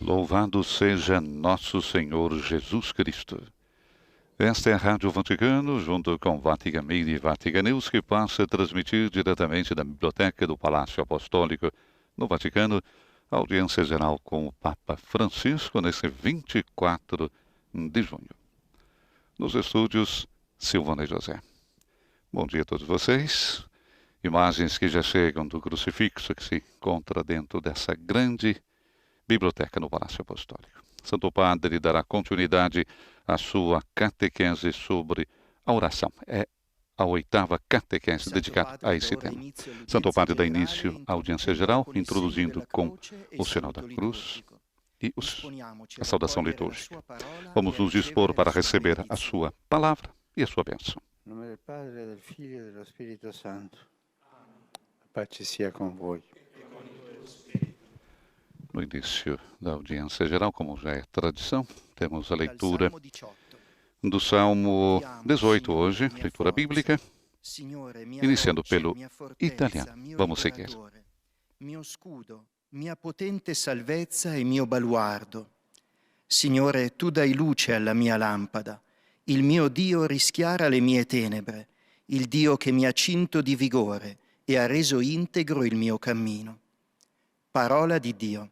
Louvado seja nosso Senhor Jesus Cristo. Esta é a Rádio Vaticano, junto com Vatican Media e Vatican News, que passa a transmitir diretamente da Biblioteca do Palácio Apostólico, no Vaticano, a audiência geral com o Papa Francisco, nesse 24 de junho. Nos estúdios, Silvana e José. Bom dia a todos vocês. Imagens que já chegam do crucifixo que se encontra dentro dessa grande biblioteca no Palácio Apostólico. Santo Padre dará continuidade à sua catequese sobre a oração. É a 8ª catequese dedicada a esse tema. Santo Padre dá início à audiência geral, introduzindo com o sinal da cruz e a saudação litúrgica. Vamos nos dispor para receber a sua palavra e a sua bênção. Em nome do Padre, do Filho e do Espírito Santo. A paz sia com voi. No início da audiência geral, como já é tradição, temos a leitura do Salmo 18 hoje, leitura bíblica, iniciando pelo italiano. Vamos seguir. Mio scudo, mia potente salvezza e mio baluardo. Signore, tu dai luce alla mia lampada. Il mio Dio rischiara le mie tenebre, il Dio che mi ha cinto di vigore e ha reso integro il mio cammino. Parola di Dio.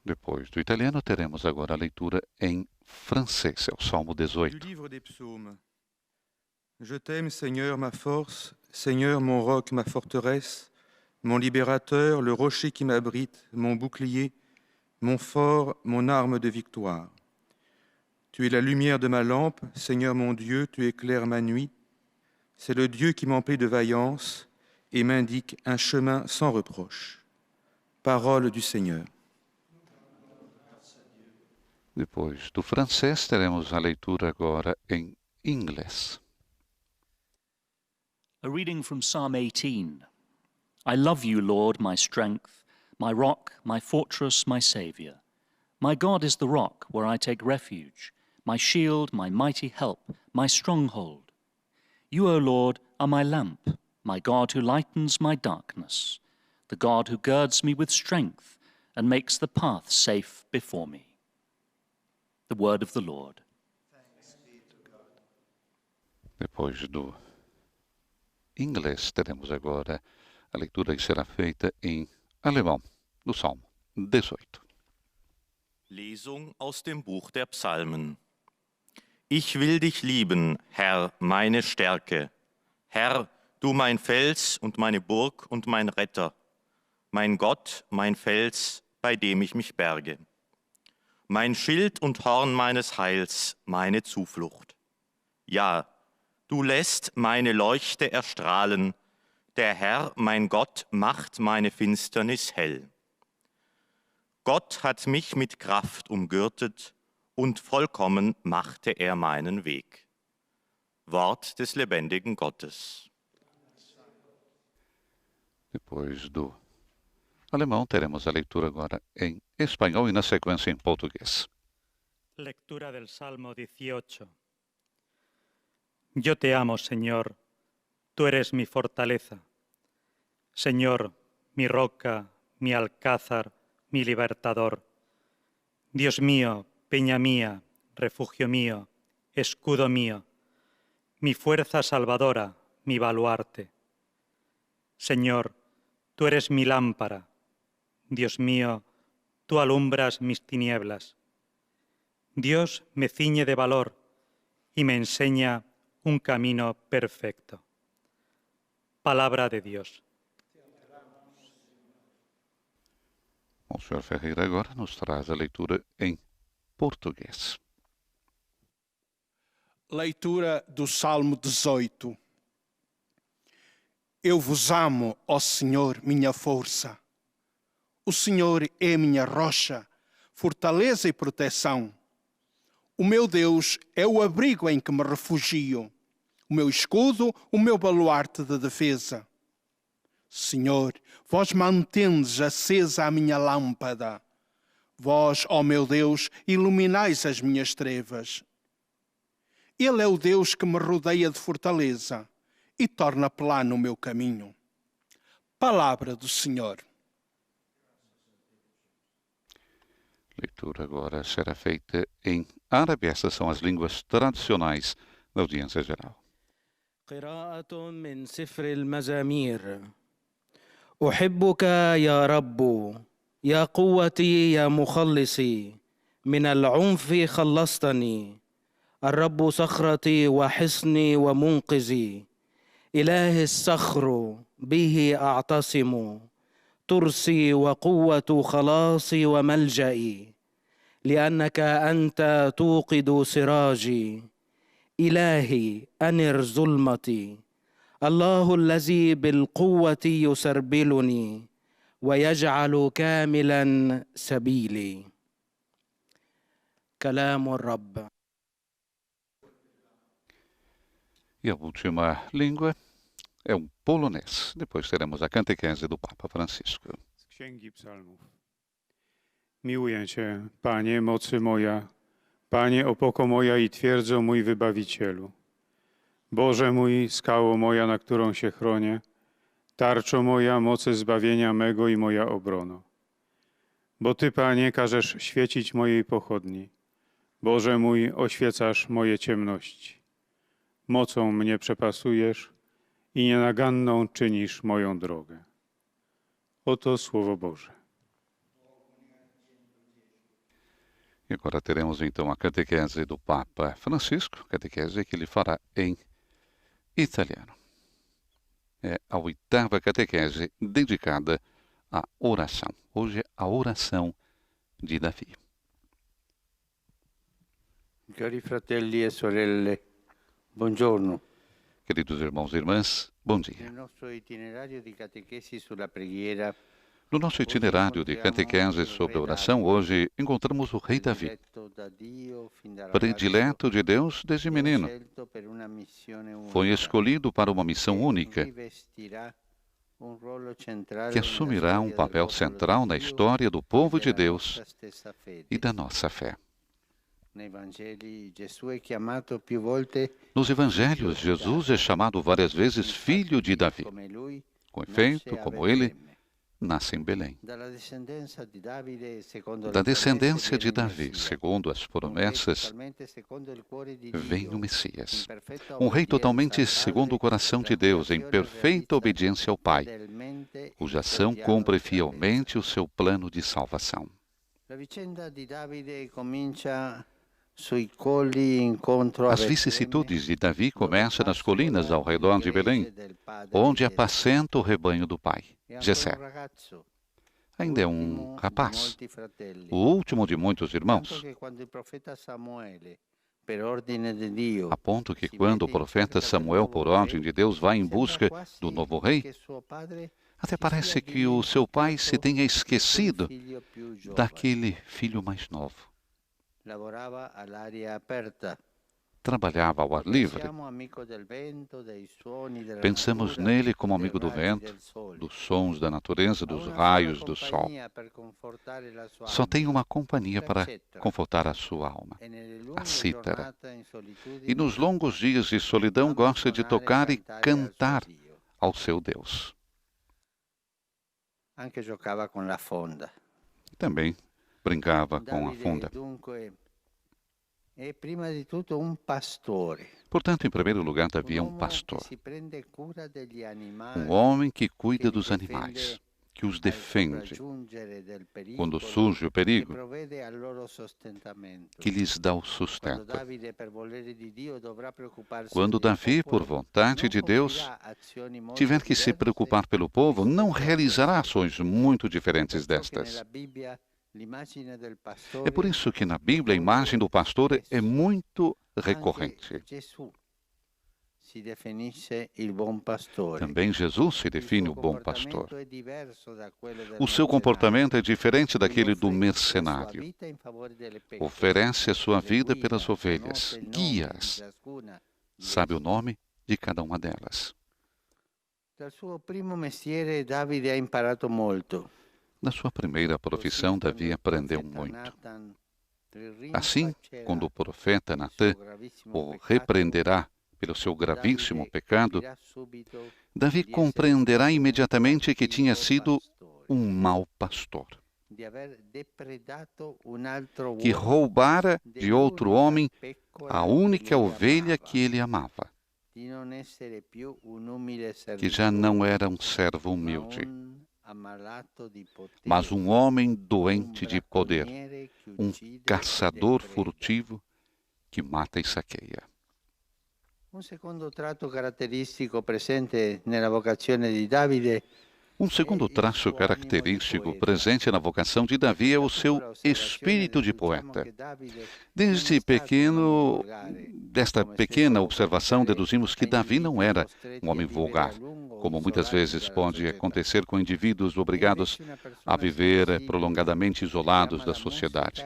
Depois do italiano, teremos agora a leitura em francês, é o Salmo 18. Du livre des psaumes. Je t'aime, Seigneur, ma force, Seigneur, mon roc, ma forteresse, mon libérateur, le rocher qui m'abrite, mon bouclier, mon fort, mon arme de victoire. Tu es la lumière de ma lampe, Seigneur mon Dieu, tu éclaires ma nuit. C'est le Dieu qui m'emplit de vaillance et m'indique un chemin sans reproche. Parole du Seigneur. Depois do francês, teremos a leitura agora em inglês. A reading from Psalm 18. I love you, Lord, my strength, my rock, my fortress, my Saviour. My God is the rock where I take refuge, my shield, my mighty help, my stronghold. You, O Lord, are my lamp, my God who lightens my darkness, the God who girds me with strength and makes the path safe before me. The word of the Lord. Depois do inglês, teremos agora a leitura que será feita em alemão, do Salmo 18. Lesung aus dem Buch der Psalmen. Ich will dich lieben, Herr, meine Stärke. Herr, du mein Fels und meine Burg und mein Retter. Mein Gott, mein Fels, bei dem ich mich berge. Mein Schild und Horn meines Heils, meine Zuflucht. Ja, du lässt meine Leuchte erstrahlen. Der Herr, mein Gott, macht meine Finsternis hell. Gott hat mich mit Kraft umgürtet und vollkommen machte er meinen Weg. Wort des lebendigen Gottes. Depois do alemão, teremos a leitura agora em espanhol e na sequência em português. Lectura del Salmo 18. Yo te amo, Señor, tú eres mi fortaleza. Señor, mi roca, mi alcázar, mi libertador. Dios mío, peña mía, refugio mío, escudo mío, mi fuerza salvadora, mi baluarte. Señor, tú eres mi lámpara. Dios mío, tú alumbras mis tinieblas. Dios me ciñe de valor y me enseña un camino perfecto. Palabra de Dios. O Sr. Ferreira agora nos traz a leitura em português. Leitura do Salmo 18. Eu vos amo, ó Senhor, minha força. O Senhor é minha rocha, fortaleza e proteção. O meu Deus é o abrigo em que me refugio, o meu escudo, o meu baluarte de defesa. Senhor, vós mantendes acesa a minha lâmpada. Vós, ó meu Deus, iluminais as minhas trevas. Ele é o Deus que me rodeia de fortaleza e torna plano o meu caminho. Palavra do Senhor. leitura agora será feita em árabe. Essas são as línguas tradicionais da audiência geral. قراءة من سفر المزامير. أحبك يا رب، يا قوتي يا مخلصي، من العنف خلصتني، الرب صخرتي وحصني ومنقذي، إله الصخر به أعتصم، ترسي وقوة خلاصي وملجئي، لأنك أنت توقد سراجي، إلهي أنر ظلمتي، الله الذي بالقوة يسربلني ويجعل كاملا سبيلي. كلام الرب. E a última língua é um polonês. Depois teremos a catequese do Papa Francisco. Z Księgi Psalmów. Miłuję Cię, Panie, mocy moja, Panie, opoko moja i twierdzo mój Wybawicielu. Boże mój, skało moja, na którą się chronię, tarczo moja, mocy zbawienia mego i moja obrono. Bo Ty, Panie, każesz świecić mojej pochodni. Boże mój, oświecasz moje ciemności. Mocą mnie przepasujesz i nienaganną czynisz moją drogę. Oto Słowo Boże. E agora teremos então a catequese do Papa Francisco, catequese que ele fará em italiano. É a oitava catequese dedicada à oração. Hoje é a oração de Davi. Cari fratelli e sorelle, buongiorno. Queridos irmãos e irmãs, bom dia. Nel nostro itinerario di catechesi sulla preghiera, No nosso itinerário de catequese sobre oração, hoje encontramos o rei Davi, predileto de Deus desde menino. Foi escolhido para uma missão única, que assumirá um papel central na história do povo de Deus e da nossa fé. Nos evangelhos, Jesus é chamado várias vezes filho de Davi. Com efeito, como ele, nasce em Belém. Da descendência de Davi, segundo as promessas, vem o Messias. Um rei totalmente segundo o coração de Deus, em perfeita obediência ao Pai, cuja ação cumpre fielmente o seu plano de salvação. As vicissitudes de Davi começam nas colinas ao redor de Belém, onde apacenta o rebanho do pai, Jessé. Ainda é um rapaz, o último de muitos irmãos, a ponto que quando o profeta Samuel, por ordem de Deus, vai em busca do novo rei, até parece que o seu pai se tenha esquecido daquele filho mais novo. Trabalhava ao ar livre. Pensamos nele como amigo do vento, dos sons da natureza, dos raios do sol. Só tem uma companhia para confortar a sua alma, a cítara. E nos longos dias de solidão gosta de tocar e cantar ao seu Deus. Também brincava com a funda. Portanto, em primeiro lugar, Davi é um pastor. Um homem que cuida dos animais, que os defende quando surge o perigo, que lhes dá o sustento. Quando Davi, por vontade de Deus, tiver que se preocupar pelo povo, não realizará ações muito diferentes destas. É por isso que na Bíblia a imagem do pastor é muito recorrente. Também Jesus se define o bom pastor. O seu comportamento é diferente daquele do mercenário. Oferece a sua vida pelas ovelhas, guia-as. Sabe o nome de cada uma delas. Na sua primeira profissão, Davi aprendeu muito. Assim, quando o profeta Natã o repreenderá pelo seu gravíssimo pecado, Davi compreenderá imediatamente que tinha sido um mau pastor. que roubara de outro homem a única ovelha que ele amava, que já não era um servo humilde, mas um homem doente de poder, um caçador furtivo que mata e saqueia. Un secondo tratto caratteristico presente nella vocazione di Davide Um segundo traço característico presente na vocação de Davi é o seu espírito de poeta. Desde pequeno, desta pequena observação, deduzimos que Davi não era um homem vulgar, como muitas vezes pode acontecer com indivíduos obrigados a viver prolongadamente isolados da sociedade.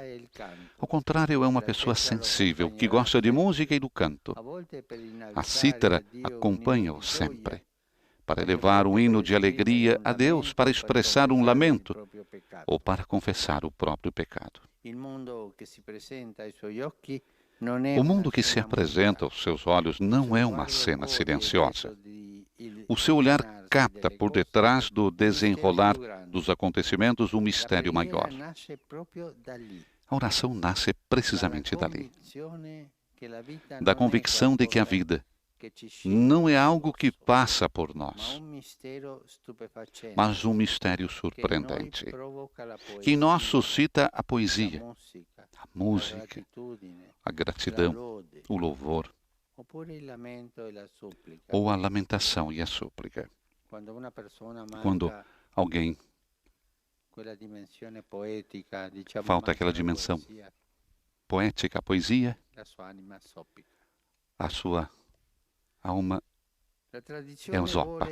Ao contrário, é uma pessoa sensível, que gosta de música e do canto. A cítara acompanha-o sempre, para elevar um hino de alegria a Deus, para expressar um lamento ou para confessar o próprio pecado. O mundo que se apresenta aos seus olhos não é uma cena silenciosa. O seu olhar capta por detrás do desenrolar dos acontecimentos um mistério maior. A oração nasce precisamente dali, da convicção de que a vida não é algo que passa por nós, mas um mistério surpreendente, que em nós suscita a poesia, a música, a gratidão, o louvor, ou a lamentação e a súplica. Quando alguém falta aquela dimensão poética, a poesia, a sua alma zoppa,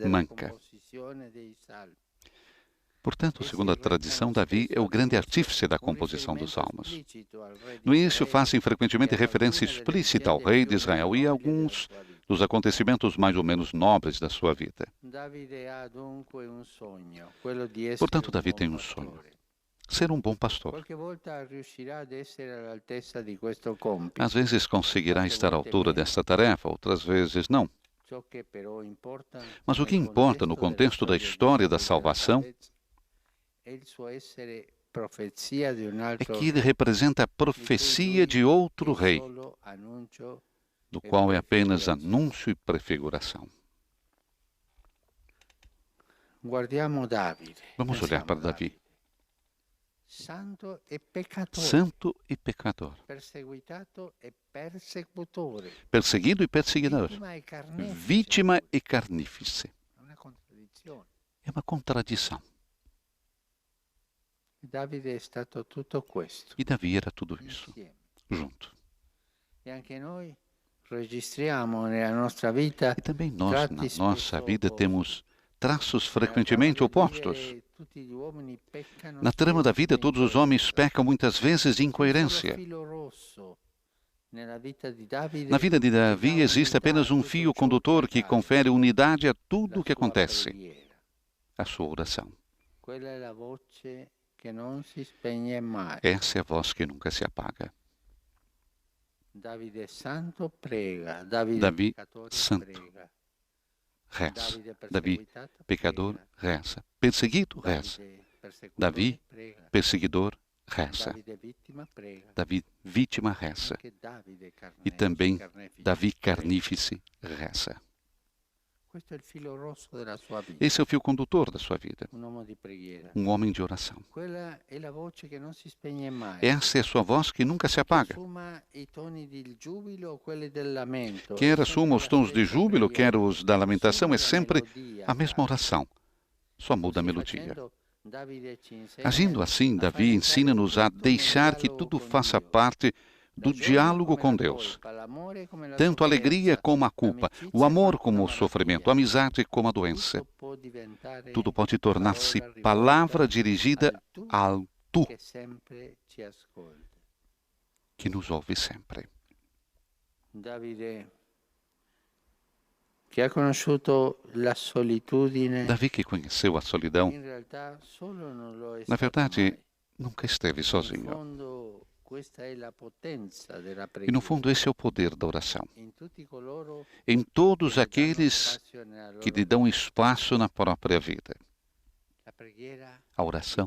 manca. Portanto, segundo a tradição, Davi é o grande artífice da composição dos salmos. No início, fazem frequentemente referência explícita ao rei de Israel e a alguns dos acontecimentos mais ou menos nobres da sua vida. Portanto, Davi tem um sonho: ser um bom pastor. Às vezes conseguirá estar à altura desta tarefa, outras vezes não. Mas o que importa no contexto da história da salvação é que ele representa a profecia de outro rei, do qual é apenas anúncio e prefiguração. Vamos olhar para Davi. Santo e pecador, perseguido e perseguidor, vítima e carnífice. É uma contradição. E Davi era tudo isso, junto. E também nós, na nossa vida, temos traços frequentemente opostos. Na trama da vida, todos os homens pecam muitas vezes de incoerência. Na vida de Davi existe apenas um fio condutor que confere unidade a tudo o que acontece: a sua oração. Essa é a voz que nunca se apaga. Davi santo, reza. Davi, pecador, reza. Perseguido, reza. Davi, perseguidor, reza. Davi, vítima, reza. E também Davi, carnífice, reza. Esse é o fio condutor da sua vida. Um homem de oração. Essa é a sua voz que nunca se apaga. Quer assuma os tons de júbilo, quer os da lamentação, é sempre a mesma oração. Só muda a melodia. Agindo assim, Davi ensina-nos a deixar que tudo faça parte do diálogo com Deus. Tanto a alegria como a culpa, o amor como o sofrimento, a amizade como a doença. Tudo pode tornar-se palavra dirigida ao Tu, que nos ouve sempre. Davi, que conheceu a solidão, na verdade, nunca esteve sozinho. E, no fundo, esse é o poder da oração. Em todos aqueles que lhe dão espaço na própria vida. A oração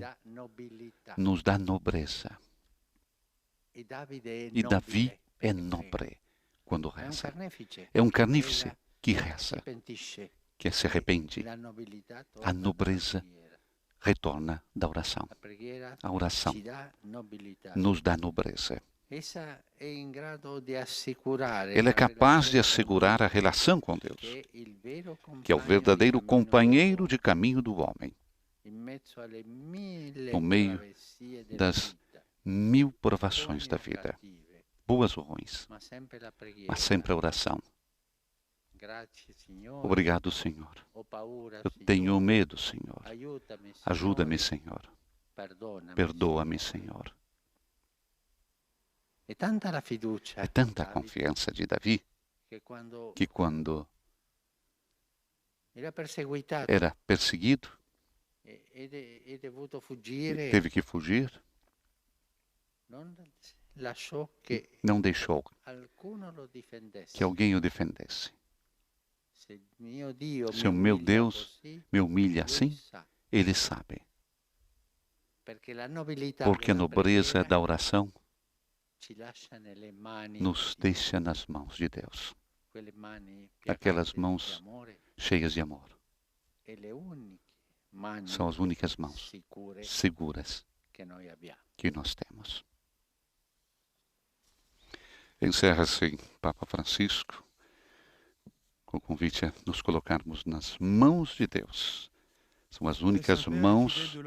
nos dá nobreza. E Davi é nobre quando reza. É um carnífice que reza, que se arrepende. A nobreza retorna da oração. A oração nos dá nobreza. Ela é capaz de assegurar a relação com Deus, que é o verdadeiro companheiro de caminho do homem, no meio das 1000 provações da vida, boas ou ruins, mas sempre a oração. Obrigado, Senhor. Eu tenho medo, Senhor. Ajuda-me, Senhor. Perdoa-me, Senhor. É tanta a confiança de Davi que quando era perseguido, teve que fugir, não deixou que alguém o defendesse. Se o meu Deus me humilha assim, Ele sabe. Porque a nobreza da oração nos deixa nas mãos de Deus. Aquelas mãos cheias de amor. São as únicas mãos seguras que nós temos. Encerra-se Papa Francisco com o convite a nos colocarmos nas mãos de Deus. São as únicas mãos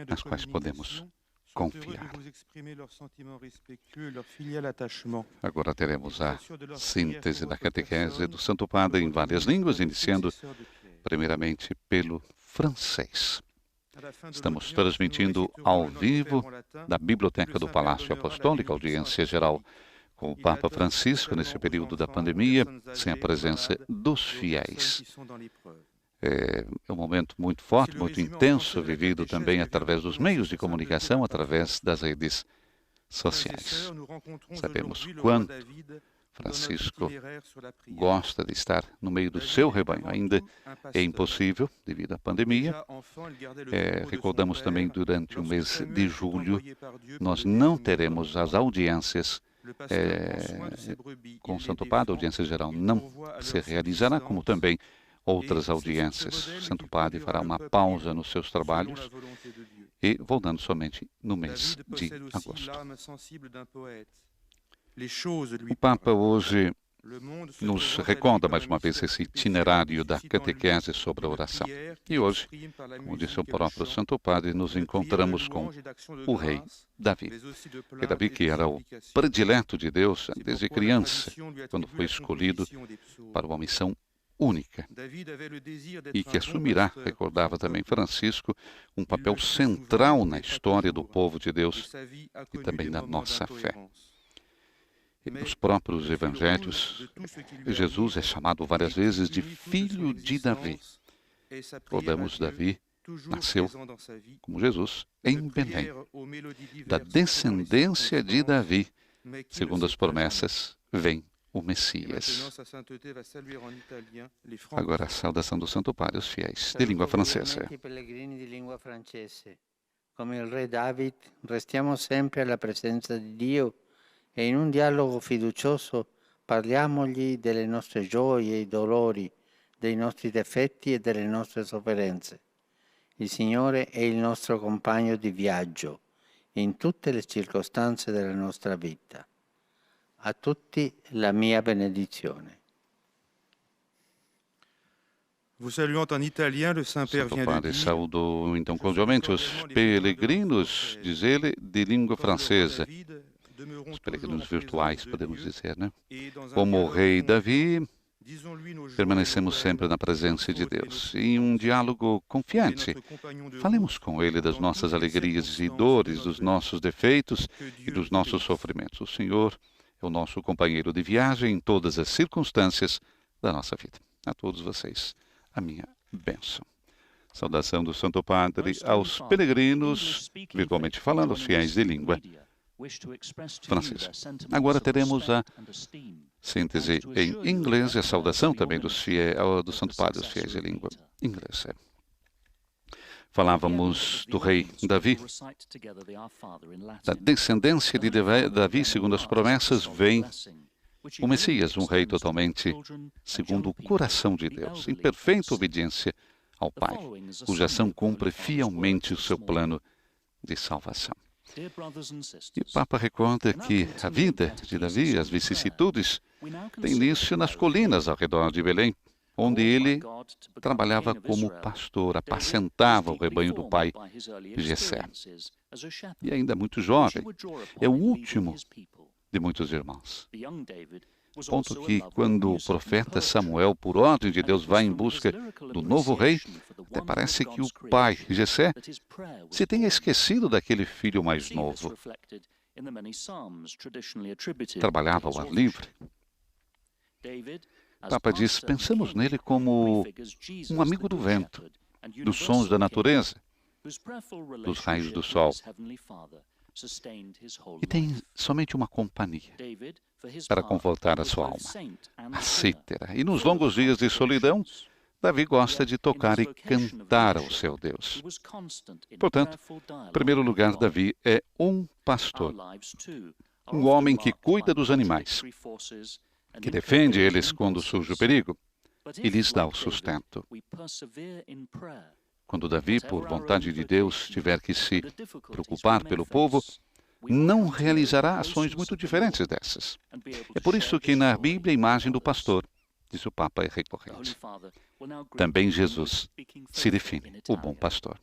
nas quais podemos confiar. Agora teremos a síntese da catequese do Santo Padre em várias línguas, iniciando primeiramente pelo francês. Estamos transmitindo ao vivo da Biblioteca do Palácio Apostólico, audiência geral com o Papa Francisco nesse período da pandemia, sem a presença dos fiéis. É um momento muito forte, muito intenso, vivido também através dos meios de comunicação, através das redes sociais. Sabemos quanto Francisco gosta de estar no meio do seu rebanho. Ainda é impossível devido à pandemia. Recordamos também durante o mês de julho, nós não teremos as audiências com o Santo Padre, a audiência geral não se realizará, como também outras audiências. O Santo Padre fará uma pausa nos seus trabalhos e voltando somente no mês de agosto. O Papa hoje nos recorda mais uma vez esse itinerário da catequese sobre a oração. E hoje, como disse o próprio Santo Padre, nos encontramos com o rei Davi. E Davi, que era o predileto de Deus desde criança, quando foi escolhido para uma missão única, e que assumirá, recordava também Francisco, um papel central na história do povo de Deus e também na nossa fé. E nos próprios evangelhos, Jesus é chamado várias vezes de filho de Davi. Recordamos, Davi nasceu, como Jesus, em Belém, da descendência de Davi. Segundo as promessas, vem o Messias. Agora a saudação do Santo Padre aos fiéis de língua francesa. Come il re David, restiamo sempre alla presenza di Dio e in un dialogo fiducioso parliamogli delle nostre gioie e dolori, dei nostri difetti e delle nostre sofferenze. Il Signore è il nostro compagno di viaggio in tutte le circostanze della nostra vita. A tutti la mia benedizione. Vous saluant en italien, le Saint-Père Santo vient de Padre dire: saudou então cordialmente os peregrinos, diz ele, de língua francesa. Os peregrinos virtuais, podemos dizer, né? Como o rei Davi, permanecemos sempre na presença de Deus. Em um diálogo confiante, falemos com Ele das nossas alegrias e dores, dos nossos defeitos e dos nossos sofrimentos. O Senhor é o nosso companheiro de viagem em todas as circunstâncias da nossa vida. A todos vocês, a minha bênção. Saudação do Santo Padre aos peregrinos, virtualmente falando, aos fiéis de língua francesa. Agora teremos a síntese em inglês e a saudação também do Santo Padre aos fiéis de língua inglesa. Falávamos do rei Davi. Da descendência de Davi, segundo as promessas, vem o Messias, um rei totalmente segundo o coração de Deus, em perfeita obediência ao Pai, cuja ação cumpre fielmente o seu plano de salvação. E o Papa recorda que a vida de Davi, as vicissitudes, tem início nas colinas ao redor de Belém, onde ele trabalhava como pastor, apacentava o rebanho do pai Jessé. E ainda muito jovem, é o último de muitos irmãos. Ponto que, quando o profeta Samuel, por ordem de Deus, vai em busca do novo rei, até parece que o pai, Jessé, se tenha esquecido daquele filho mais novo. Trabalhava ao ar livre. O Papa diz, pensamos nele como um amigo do vento, dos sons da natureza, dos raios do sol. E tem somente uma companhia para confortar a sua alma, a cítara. E nos longos dias de solidão, Davi gosta de tocar e cantar ao seu Deus. Portanto, em primeiro lugar, Davi é um pastor, um homem que cuida dos animais, que defende eles quando surge o perigo e lhes dá o sustento. Quando Davi, por vontade de Deus, tiver que se preocupar pelo povo, não realizará ações muito diferentes dessas. É por isso que na Bíblia a imagem do pastor, diz o Papa, é recorrente. Também Jesus se define o bom pastor.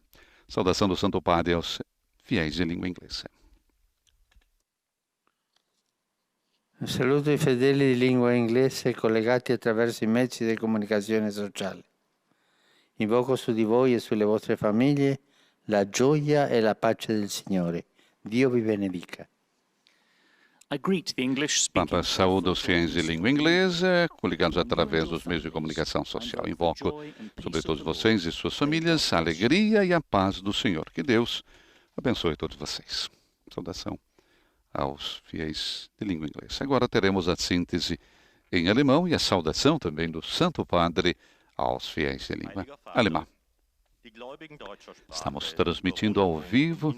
Saudação do Santo Padre aos fiéis de língua inglesa. Saluto i fedeli di lingua inglese collegati attraverso i mezzi di comunicazione sociale. Invoco su di voi e sulle vostre famiglie la gioia e la pace del Signore. Dio vi benedica. Papa saúda os fiéis de língua inglesa, coligados através dos meios de comunicação social. Invoco sobre todos vocês e suas famílias a alegria e a paz do Senhor. Que Deus abençoe todos vocês. Saudação aos fiéis de língua inglesa. Agora teremos a síntese em alemão e a saudação também do Santo Padre aos fiéis de língua alemã. Estamos transmitindo ao vivo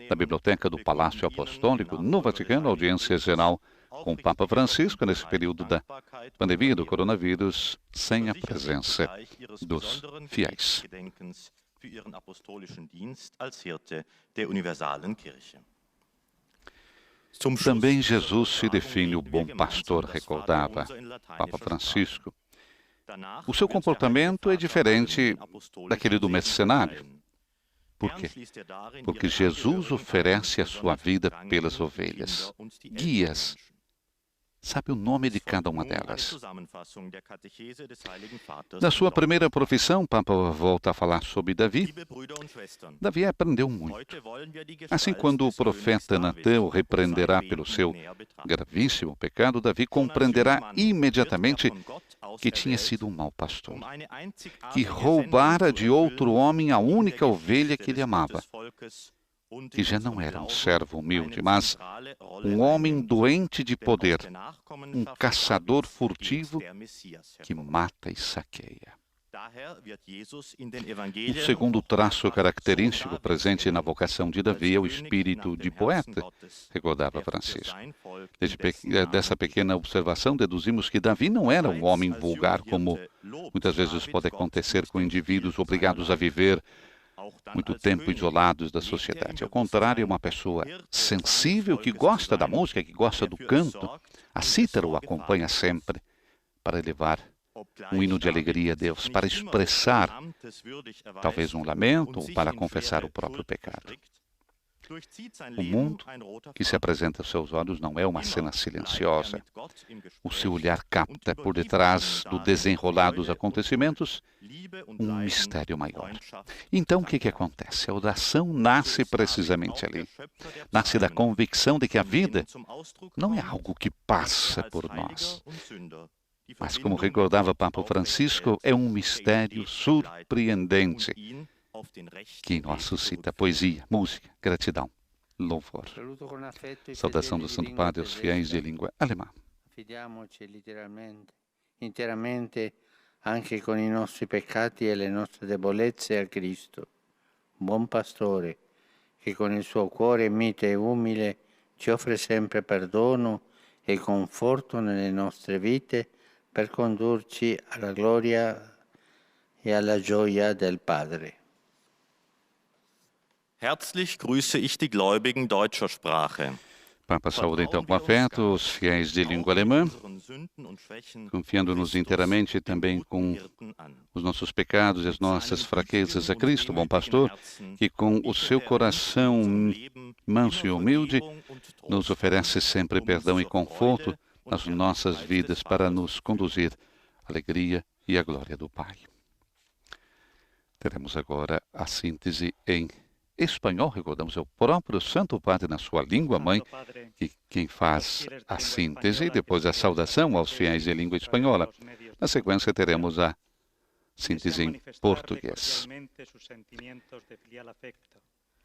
da Biblioteca do Palácio Apostólico no Vaticano, audiência geral com o Papa Francisco nesse período da pandemia do coronavírus, sem a presença dos fiéis. Também Jesus se define o bom pastor, recordava Papa Francisco. O seu comportamento é diferente daquele do mercenário. Por quê? Porque Jesus oferece a sua vida pelas ovelhas, guias. Sabe o nome de cada uma delas. Na sua primeira profissão, o Papa volta a falar sobre Davi. Davi aprendeu muito. Assim, quando o profeta Natã o repreenderá pelo seu gravíssimo pecado, Davi compreenderá imediatamente que tinha sido um mau pastor, que roubara de outro homem a única ovelha que ele amava, que já não era um servo humilde, mas um homem doente de poder, um caçador furtivo que mata e saqueia. O segundo traço característico presente na vocação de Davi é o espírito de poeta, recordava Francisco. Dessa pequena observação, deduzimos que Davi não era um homem vulgar, como muitas vezes pode acontecer com indivíduos obrigados a viver muito tempo isolados da sociedade. Ao contrário, é uma pessoa sensível que gosta da música, que gosta do canto. A cítara o acompanha sempre para elevar um hino de alegria a Deus, para expressar talvez um lamento ou para confessar o próprio pecado. O mundo que se apresenta aos seus olhos não é uma cena silenciosa. O seu olhar capta, por detrás do desenrolar dos acontecimentos, um mistério maior. Então, o que acontece? A oração nasce precisamente ali. Nasce da convicção de que a vida não é algo que passa por nós. Mas, como recordava Papa Francisco, é um mistério surpreendente que nos suscita poesia, música, gratidão, louvor. Saudação do Santo Padre aos fiéis de língua alemã. Affidiamoci interamente, anche con i nostri peccati e le nostre debolezze a Cristo. buon pastore, che con il suo cuore mite e umile ci offre sempre perdono e conforto nelle nostre vite per condurci alla gloria e alla gioia del Padre. Herzlich grüße ich die Gläubigen deutscher Sprache. Papa saúda então com afeto os fiéis de língua alemã, confiando-nos inteiramente também com os nossos pecados e as nossas fraquezas a Cristo, bom pastor, que com o seu coração manso e humilde nos oferece sempre perdão e conforto nas nossas vidas para nos conduzir à alegria e à glória do Pai. Teremos agora a síntese em espanhol, recordamos, é o próprio Santo Padre na sua língua mãe, que quem faz a síntese e depois a saudação aos fiéis de língua espanhola. Na sequência teremos a síntese em português.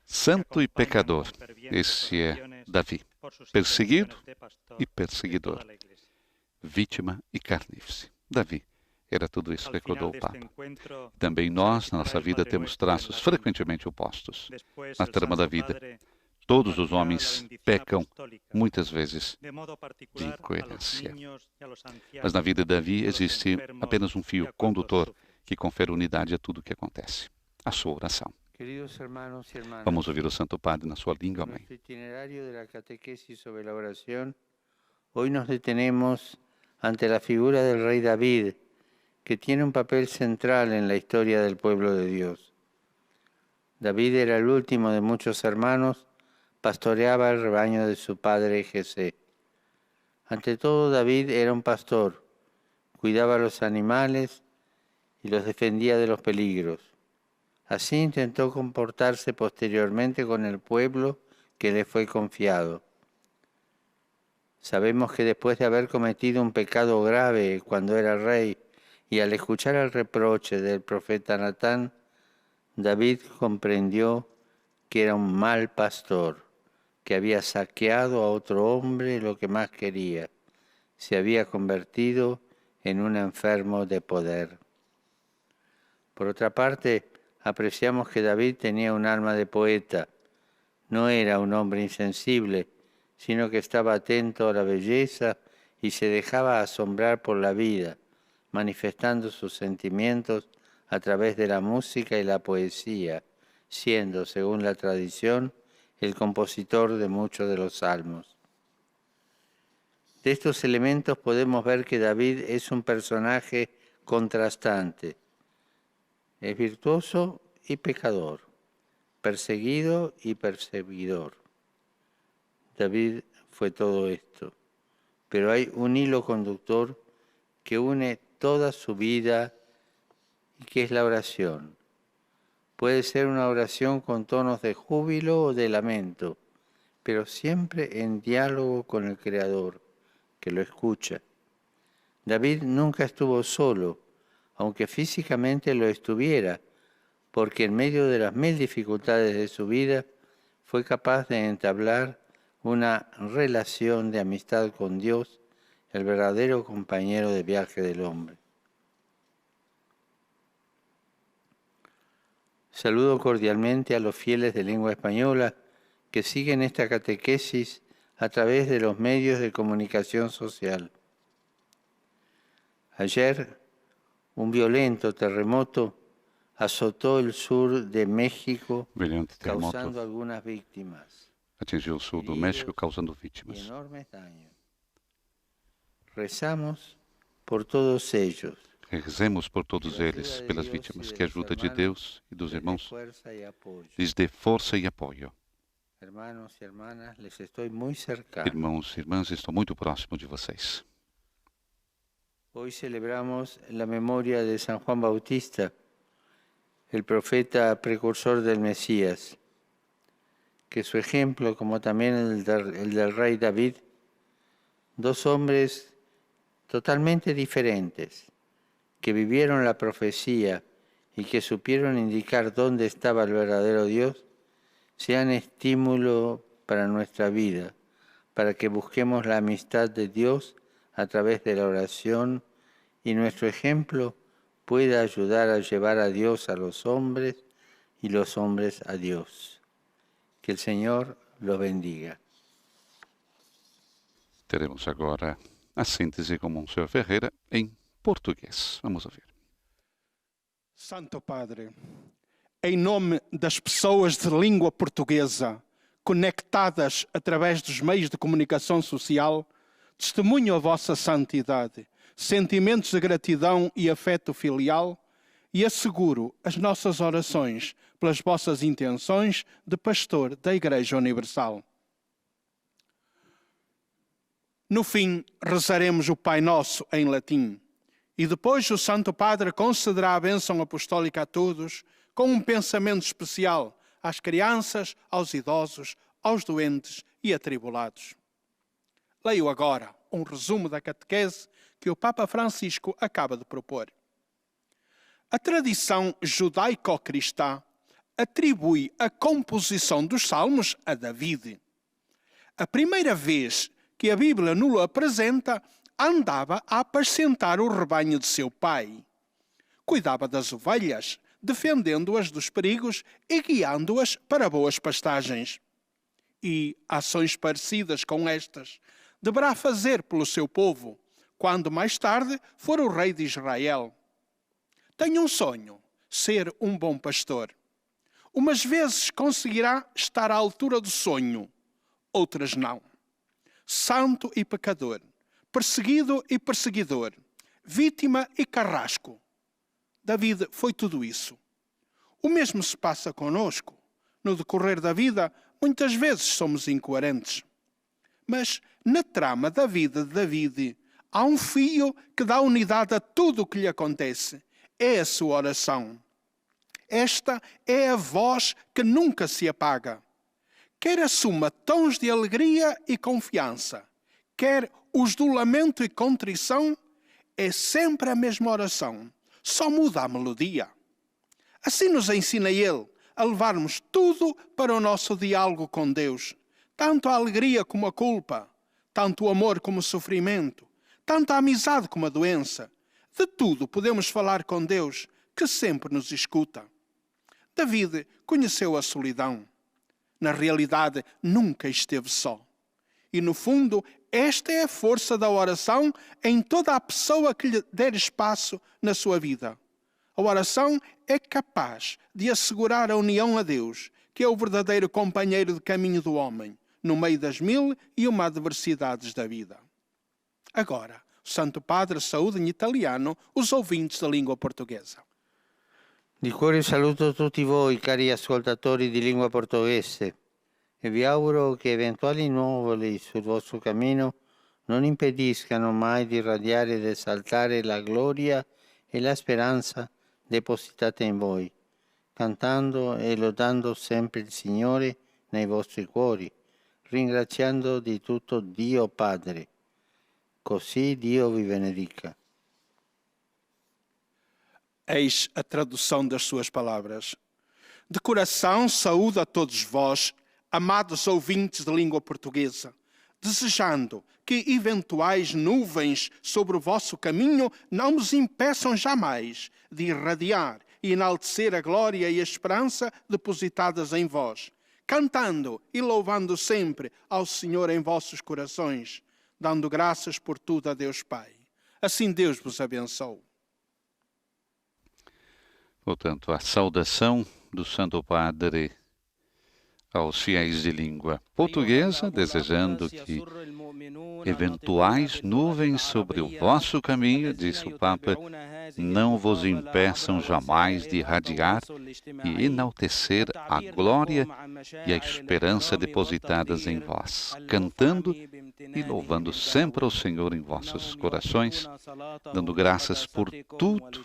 Santo e pecador, esse é Davi, perseguido e perseguidor, vítima e carnífice. Davi era tudo isso, recordou o Papa. Também nós, na nossa vida, temos traços frequentemente opostos. Na trama da vida, todos os homens pecam, muitas vezes, de incoerência. Mas na vida de Davi existe apenas um fio condutor que confere unidade a tudo o que acontece: a sua oração. Vamos ouvir o Santo Padre na sua língua mãe. No itinerário da catequese sobre a oração, hoje nos detenemos ante a figura do rei David, que tiene un papel central en la historia del pueblo de Dios. David era el último de muchos hermanos, pastoreaba el rebaño de su padre Jesé. Ante todo, David era un pastor, cuidaba a los animales y los defendía de los peligros. Así intentó comportarse posteriormente con el pueblo que le fue confiado. Sabemos que después de haber cometido un pecado grave cuando era rey, y al escuchar el reproche del profeta Natán, David comprendió que era un mal pastor, que había saqueado a otro hombre lo que más quería. Se había convertido en un enfermo de poder. Por otra parte, apreciamos que David tenía un alma de poeta. No era un hombre insensible, sino que estaba atento a la belleza y se dejaba asombrar por la vida, manifestando sus sentimientos a través de la música y la poesía, siendo, según la tradición, el compositor de muchos de los salmos. De estos elementos podemos ver que David es un personaje contrastante. Es virtuoso y pecador, perseguido y perseguidor. David fue todo esto, pero hay un hilo conductor que une toda su vida y que es la oración. Puede ser una oración con tonos de júbilo o de lamento, pero siempre en diálogo con el Creador, que lo escucha. David nunca estuvo solo, aunque físicamente lo estuviera, porque en medio de las mil dificultades de su vida fue capaz de entablar una relación de amistad con Dios, el verdadero compañero de viaje del hombre. Saludo cordialmente a los fieles de lengua española que siguen esta catequesis a través de los medios de comunicación social. Ayer, un violento terremoto azotó el sur de México, causando algunas víctimas. Atingiu o sul do México, causando vítimas. Enormes daños. Rezamos por todos ellos. Rezemos por todos eles, pelas vítimas, que a ajuda de Deus e dos irmãos lhes dê força e apoio. Irmãos e irmãs, les estou muito cercano. Irmãos e irmãs, estou muito próximo de vocês. Hoje celebramos a memória de San Juan Bautista, o profeta precursor del Mesías, que su ejemplo, como también el del rey David, dos hombres totalmente diferentes, que vivieron la profecía y que supieron indicar dónde estaba el verdadero Dios, sean estímulo para nuestra vida, para que busquemos la amistad de Dios a través de la oración y nuestro ejemplo pueda ayudar a llevar a Dios a los hombres y los hombres a Dios. Que el Señor lo bendiga. Teremos agora a síntese com Monsenhor Ferreira em português. Vamos ouvir. Santo Padre, em nome das pessoas de língua portuguesa, conectadas através dos meios de comunicação social, testemunho a vossa santidade, sentimentos de gratidão e afeto filial e asseguro as nossas orações pelas vossas intenções de pastor da Igreja Universal. No fim, rezaremos o Pai Nosso em latim e depois o Santo Padre concederá a bênção apostólica a todos com um pensamento especial às crianças, aos idosos, aos doentes e atribulados. Leio agora um resumo da catequese que o Papa Francisco acaba de propor. A tradição judaico-cristã atribui a composição dos salmos a David. A primeira vez que a Bíblia nos apresenta, andava a apacentar o rebanho de seu pai. Cuidava das ovelhas, defendendo-as dos perigos e guiando-as para boas pastagens. E ações parecidas com estas deverá fazer pelo seu povo, quando mais tarde for o rei de Israel. Tenho um sonho, ser um bom pastor. Umas vezes conseguirá estar à altura do sonho, outras não. Santo e pecador, perseguido e perseguidor, vítima e carrasco. David foi tudo isso. O mesmo se passa conosco. No decorrer da vida, muitas vezes somos incoerentes. Mas na trama da vida de David, há um fio que dá unidade a tudo o que lhe acontece. É a sua oração. Esta é a voz que nunca se apaga. Quer assuma tons de alegria e confiança, quer os do lamento e contrição, é sempre a mesma oração, só muda a melodia. Assim nos ensina ele a levarmos tudo para o nosso diálogo com Deus, tanto a alegria como a culpa, tanto o amor como o sofrimento, tanto a amizade como a doença. De tudo podemos falar com Deus, que sempre nos escuta. David conheceu a solidão. Na realidade, nunca esteve só. E, no fundo, esta é a força da oração em toda a pessoa que lhe der espaço na sua vida. A oração é capaz de assegurar a união a Deus, que é o verdadeiro companheiro de caminho do homem, no meio das 1001 adversidades da vida. Agora, o Santo Padre saúda em italiano os ouvintes da língua portuguesa. Di cuore saluto tutti voi, cari ascoltatori di lingua portoghese, e vi auguro che eventuali nuvoli sul vostro cammino non impediscano mai di irradiare ed esaltare la gloria e la speranza depositate in voi, cantando e lodando sempre il Signore nei vostri cuori, ringraziando di tutto Dio Padre. Così Dio vi benedica. Eis a tradução das suas palavras. De coração saúdo a todos vós, amados ouvintes de língua portuguesa, desejando que eventuais nuvens sobre o vosso caminho não vos impeçam jamais de irradiar e enaltecer a glória e a esperança depositadas em vós, cantando e louvando sempre ao Senhor em vossos corações, dando graças por tudo a Deus Pai. Assim Deus vos abençoe. Portanto, a saudação do Santo Padre aos fiéis de língua portuguesa, desejando que eventuais nuvens sobre o vosso caminho, disse o Papa, não vos impeçam jamais de irradiar e enaltecer a glória e a esperança depositadas em vós, cantando e louvando sempre ao Senhor em vossos corações, dando graças por tudo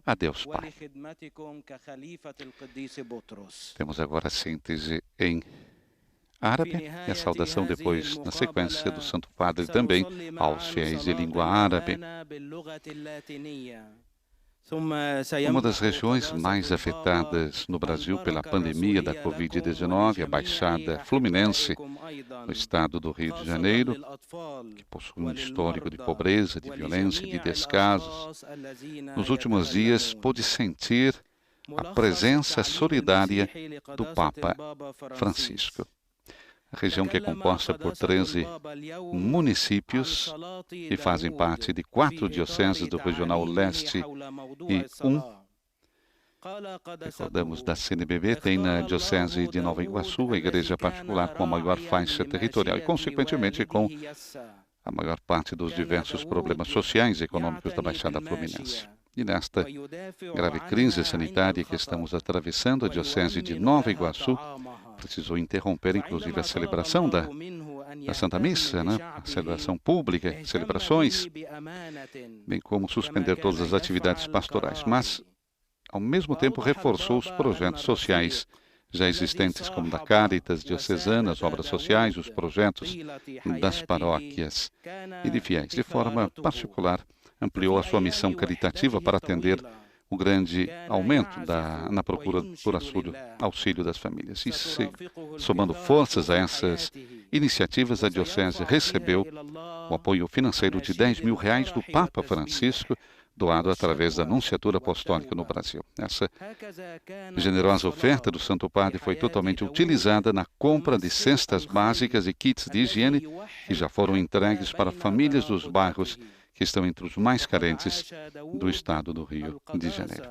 a Deus Pai. Temos agora a síntese em árabe e a saudação depois, na sequência, do Santo Padre também aos fiéis de língua árabe. Uma das regiões mais afetadas no Brasil pela pandemia da Covid-19, a Baixada Fluminense, no estado do Rio de Janeiro, que possui um histórico de pobreza, de violência e de descasos, nos últimos dias pôde sentir a presença solidária do Papa Francisco. A região que é composta por 13 municípios e fazem parte de 4 dioceses do Regional Leste e 1. Recordamos da CNBB, tem na Diocese de Nova Iguaçu a igreja particular com a maior faixa territorial e, consequentemente, com a maior parte dos diversos problemas sociais e econômicos da Baixada Fluminense. E nesta grave crise sanitária que estamos atravessando, a Diocese de Nova Iguaçu precisou interromper, inclusive, a celebração da Santa Missa, a celebração pública, celebrações, bem como suspender todas as atividades pastorais. Mas, ao mesmo tempo, reforçou os projetos sociais já existentes, como da Caritas diocesana, as obras sociais, os projetos das paróquias e de fiéis. De forma particular, ampliou a sua missão caritativa para atender o grande aumento na procura por auxílio das famílias. E somando forças a essas iniciativas, a Diocese recebeu o apoio financeiro de R$10 mil do Papa Francisco, doado através da Nunciatura Apostólica no Brasil. Essa generosa oferta do Santo Padre foi totalmente utilizada na compra de cestas básicas e kits de higiene que já foram entregues para famílias dos bairros que estão entre os mais carentes do estado do Rio de Janeiro.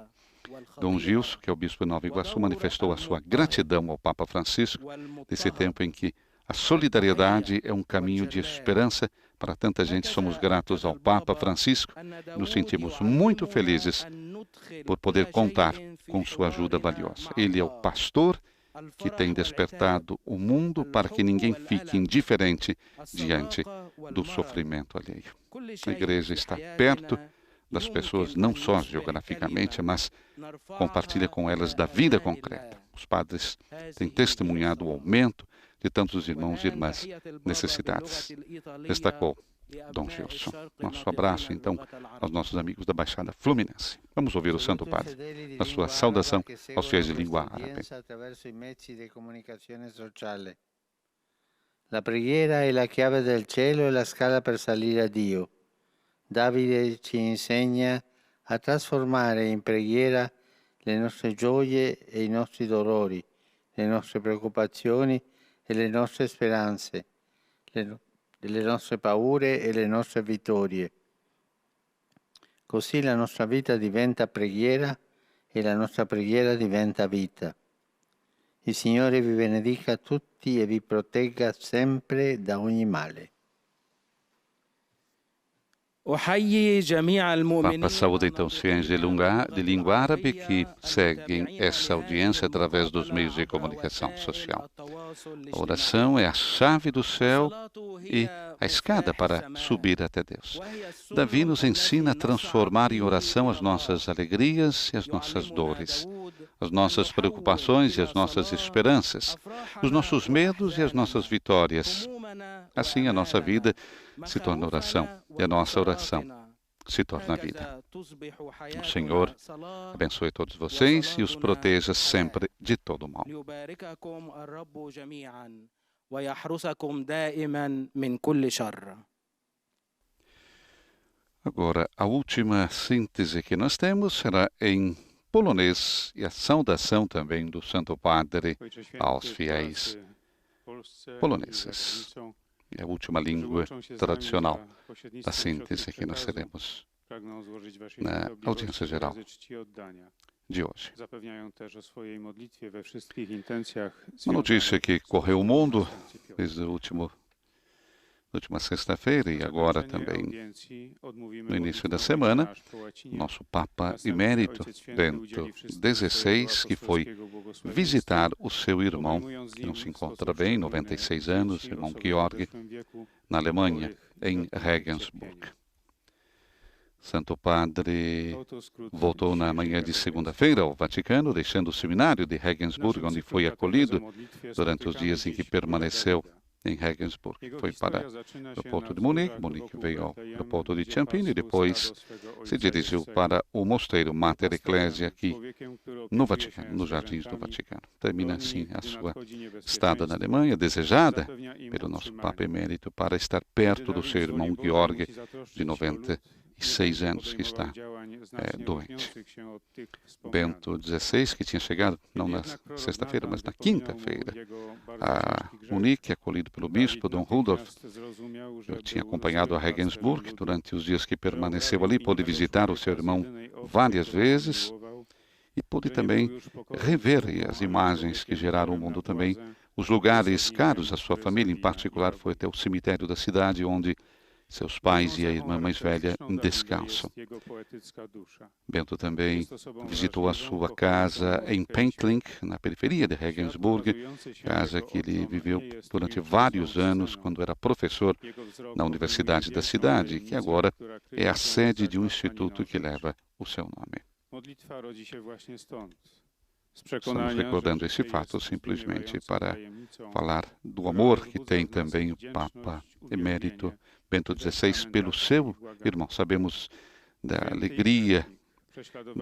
Dom Gilson, que é o bispo de Nova Iguaçu, manifestou a sua gratidão ao Papa Francisco nesse tempo em que a solidariedade é um caminho de esperança para tanta gente. Somos gratos ao Papa Francisco e nos sentimos muito felizes por poder contar com sua ajuda valiosa. Ele é o pastor que tem despertado o mundo para que ninguém fique indiferente diante do sofrimento alheio. A igreja está perto das pessoas, não só geograficamente, mas compartilha com elas da vida concreta. Os padres têm testemunhado o aumento de tantos irmãos e irmãs necessitadas. Destacou Dom Gilson. Nosso abraço, então, aos nossos amigos da Baixada Fluminense. Vamos ouvir o Santo Padre na sua saudação aos fiéis de língua árabe. La preghiera è la chiave del cielo e la scala per salire a Dio. Davide ci insegna a trasformare in preghiera le nostre gioie e i nostri dolori, le nostre preoccupazioni e le nostre speranze, le nostre paure e le nostre vittorie. Così la nostra vita diventa preghiera e la nostra preghiera diventa vita. Il Signore vi benedica tutti e vi protegga sempre da ogni male. Papa saúda então os fiéis de língua árabe que seguem essa audiência através dos meios de comunicação social. A oração é a chave do céu e a escada para subir até Deus. Davi nos ensina a transformar em oração as nossas alegrias e as nossas dores, as nossas preocupações e as nossas esperanças, os nossos medos e as nossas vitórias. Assim, a nossa vida se torna oração e a nossa oração se torna vida. O Senhor abençoe todos vocês e os proteja sempre de todo mal. Agora, a última síntese que nós temos será em polonês e a saudação também do Santo Padre aos fiéis poloneses. É a última língua tradicional da síntese que nós teremos na audiência geral de hoje. Uma notícia que correu o mundo desde a última sexta-feira e agora também no início da semana, nosso Papa Emérito Bento XVI, que foi visitar o seu irmão, que não se encontra bem, 96 anos, irmão Georg, na Alemanha, em Regensburg. Santo Padre voltou na manhã de segunda-feira ao Vaticano, deixando o seminário de Regensburg, onde foi acolhido durante os dias em que permaneceu em Regensburg. Foi para o aeroporto de Munique, Munique veio ao aeroporto de Ciampino e depois se dirigiu para o mosteiro Mater Ecclesia aqui no Vaticano, nos jardins do Vaticano. Termina assim a sua estada na Alemanha, desejada pelo nosso Papa Emérito para estar perto do seu irmão Georg, de 96 anos, que está doente. Bento XVI, que tinha chegado, não na sexta-feira, mas na quinta-feira, a Munique, acolhido pelo bispo, Dom Rudolf, eu tinha acompanhado a Regensburg durante os dias que permaneceu ali, pôde visitar o seu irmão várias vezes e pôde também rever as imagens que geraram o mundo também, os lugares caros à sua família, em particular foi até o cemitério da cidade, onde seus pais e a irmã mais velha descansam. Bento também visitou a sua casa em Pentling, na periferia de Regensburg, casa que ele viveu durante vários anos quando era professor na universidade da cidade, que agora é a sede de um instituto que leva o seu nome. Estamos recordando esse fato simplesmente para falar do amor que tem também o Papa Emérito Bento XVI pelo seu irmão. Sabemos da alegria,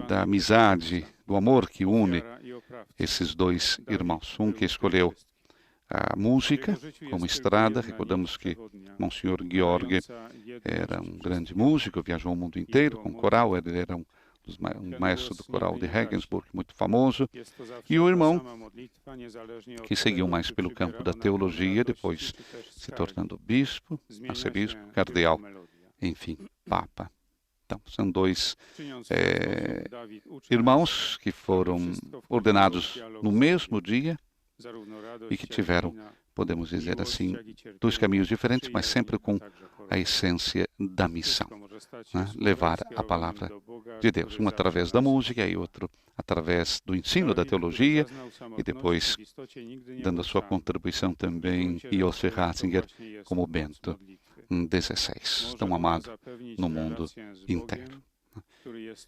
da amizade, do amor que une esses dois irmãos. Um que escolheu a música como estrada. Recordamos que Monsenhor Georg era um grande músico, viajou o mundo inteiro com coral, ele era um maestro do coral de Regensburg, muito famoso, e o irmão que seguiu mais pelo campo da teologia, depois se tornando bispo, arcebispo, cardeal, enfim, papa. Então, são dois irmãos que foram ordenados no mesmo dia e que tiveram, podemos dizer assim, dois caminhos diferentes, mas sempre com a essência da missão, né? Levar a palavra de Deus, um através da música e outro através do ensino da teologia, e depois dando a sua contribuição também Josef Ratzinger como Bento XVI, tão amado no mundo inteiro.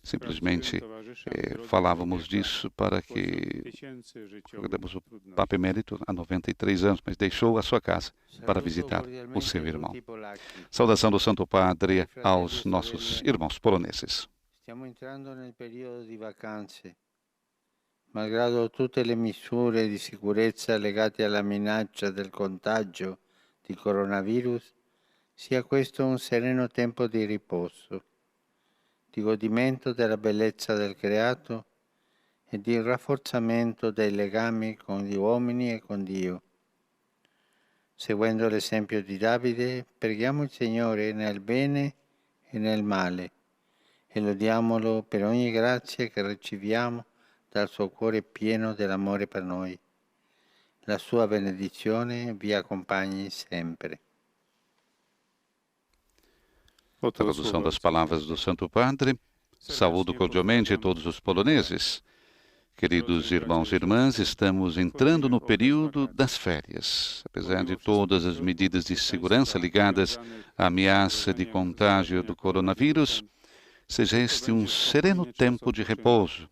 Simplesmente falávamos disso para que recordemos o Papa Emérito há 93 anos, mas deixou a sua casa para visitar o seu irmão. Saudação do Santo Padre aos nossos irmãos poloneses. Stiamo entrando nel periodo di vacanze. Malgrado tutte le misure di sicurezza legate alla minaccia del contagio di coronavirus, sia questo un sereno tempo di riposo, di godimento della bellezza del creato e di rafforzamento dei legami con gli uomini e con Dio. Seguendo l'esempio di Davide, preghiamo il Signore nel bene e nel male e lodiamolo per ogni grazia che riceviamo dal suo cuore pieno dell'amore per noi. La sua benedizione vi accompagni sempre. Tradução das palavras do Santo Padre. Saúdo cordialmente todos os poloneses. Queridos irmãos e irmãs, estamos entrando no período das férias. Apesar de todas as medidas de segurança ligadas à ameaça de contágio do coronavírus, seja este um sereno tempo de repouso,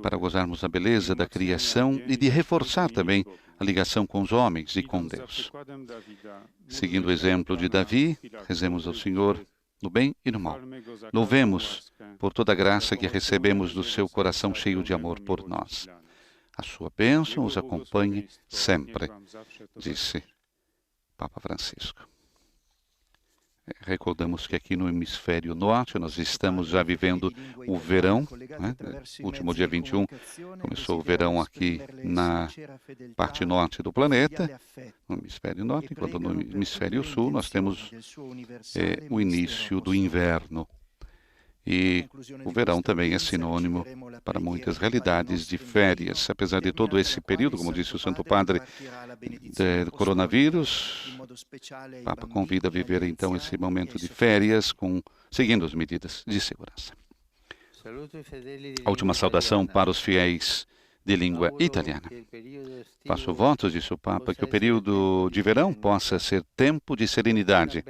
para gozarmos a beleza da criação e de reforçar também a ligação com os homens e com Deus. Seguindo o exemplo de Davi, rezemos ao Senhor no bem e no mal. Louvemos por toda a graça que recebemos do seu coração cheio de amor por nós. A sua bênção os acompanhe sempre, disse Papa Francisco. Recordamos que aqui no hemisfério norte nós estamos já vivendo o verão, né? Último dia 21 começou o verão aqui na parte norte do planeta, no hemisfério norte, enquanto no hemisfério sul nós temos o início do inverno. E o verão também é sinônimo para muitas realidades de férias. Apesar de todo esse período, como disse o Santo Padre, do coronavírus, o Papa convida a viver então esse momento de férias seguindo as medidas de segurança. A última saudação para os fiéis de língua italiana. Faço votos, disse o Papa, que o período de verão possa ser tempo de serenidade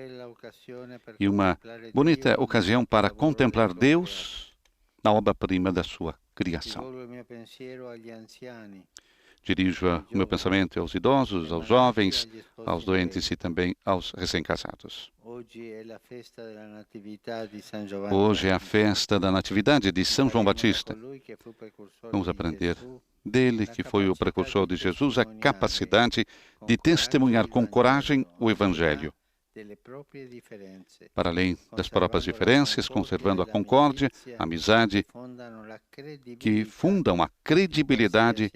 e uma bonita ocasião para contemplar Deus na obra-prima da sua criação. Dirijo o meu pensamento aos idosos, aos jovens, aos doentes e também aos recém-casados. Hoje é a festa da Natividade de São João Batista. Vamos aprender dele, que foi o precursor de Jesus, a capacidade de testemunhar com coragem o Evangelho Para além das próprias diferenças, conservando a concórdia, a amizade, que fundam a credibilidade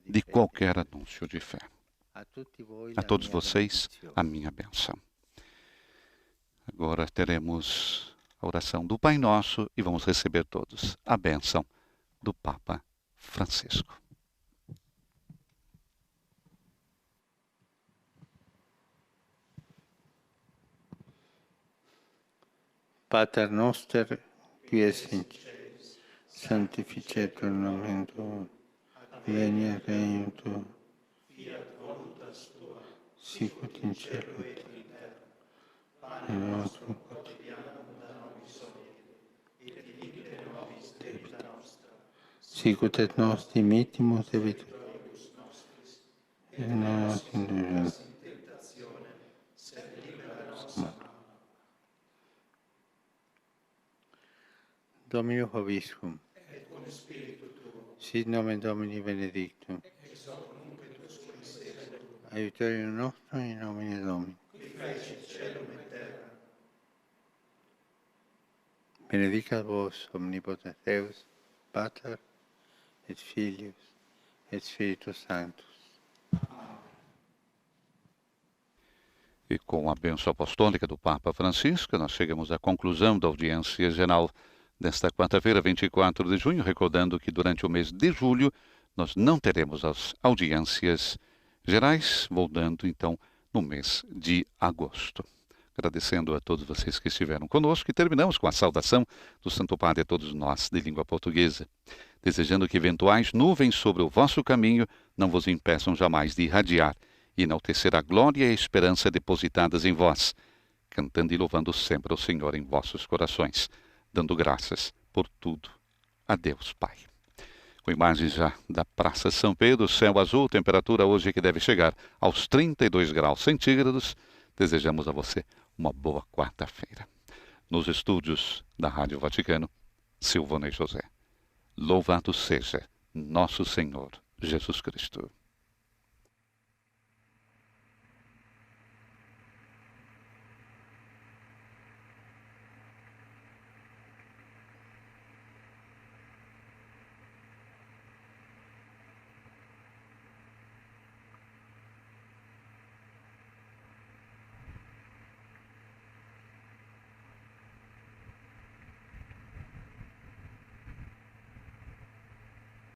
de qualquer anúncio de fé. A todos vocês, a minha bênção. Agora teremos a oração do Pai Nosso e vamos receber todos a bênção do Papa Francisco. Pater noster, qui es in celis, sanctificetur nomen tuum, veniat regnum tuum, fiat voluntas tua, sicut in cielo et in terra. Panem nostrum quotidianum da nobis hodie, et dimitte nobis debita nostra, sicut et nos dimittimus debitoribus nostris, et ne nos inducas in tentationem, sed libera nos a malo. Dominus vobiscum, et cum spiritu tuo, sit nomen Domini benedictum, ex hoc nunc et usque in seculum, aiuterium nostrum in nomine Domini, qui fecit caelum et terra. Benedicat vos omnipotens Deus, Pater, et Filius, et Spiritus Sanctus. E com a bênção apostólica do Papa Francisco, nós chegamos à conclusão da audiência geral desta quarta-feira, 24 de junho, recordando que durante o mês de julho nós não teremos as audiências gerais, voltando então no mês de agosto. Agradecendo a todos vocês que estiveram conosco e terminamos com a saudação do Santo Padre a todos nós de língua portuguesa, desejando que eventuais nuvens sobre o vosso caminho não vos impeçam jamais de irradiar e enaltecer a glória e a esperança depositadas em vós, cantando e louvando sempre o Senhor em vossos corações, dando graças por tudo a Deus Pai. Com imagens já da Praça São Pedro, céu azul, temperatura hoje que deve chegar aos 32 graus centígrados, desejamos a você uma boa quarta-feira. Nos estúdios da Rádio Vaticano, Silvonei José. Louvado seja nosso Senhor Jesus Cristo.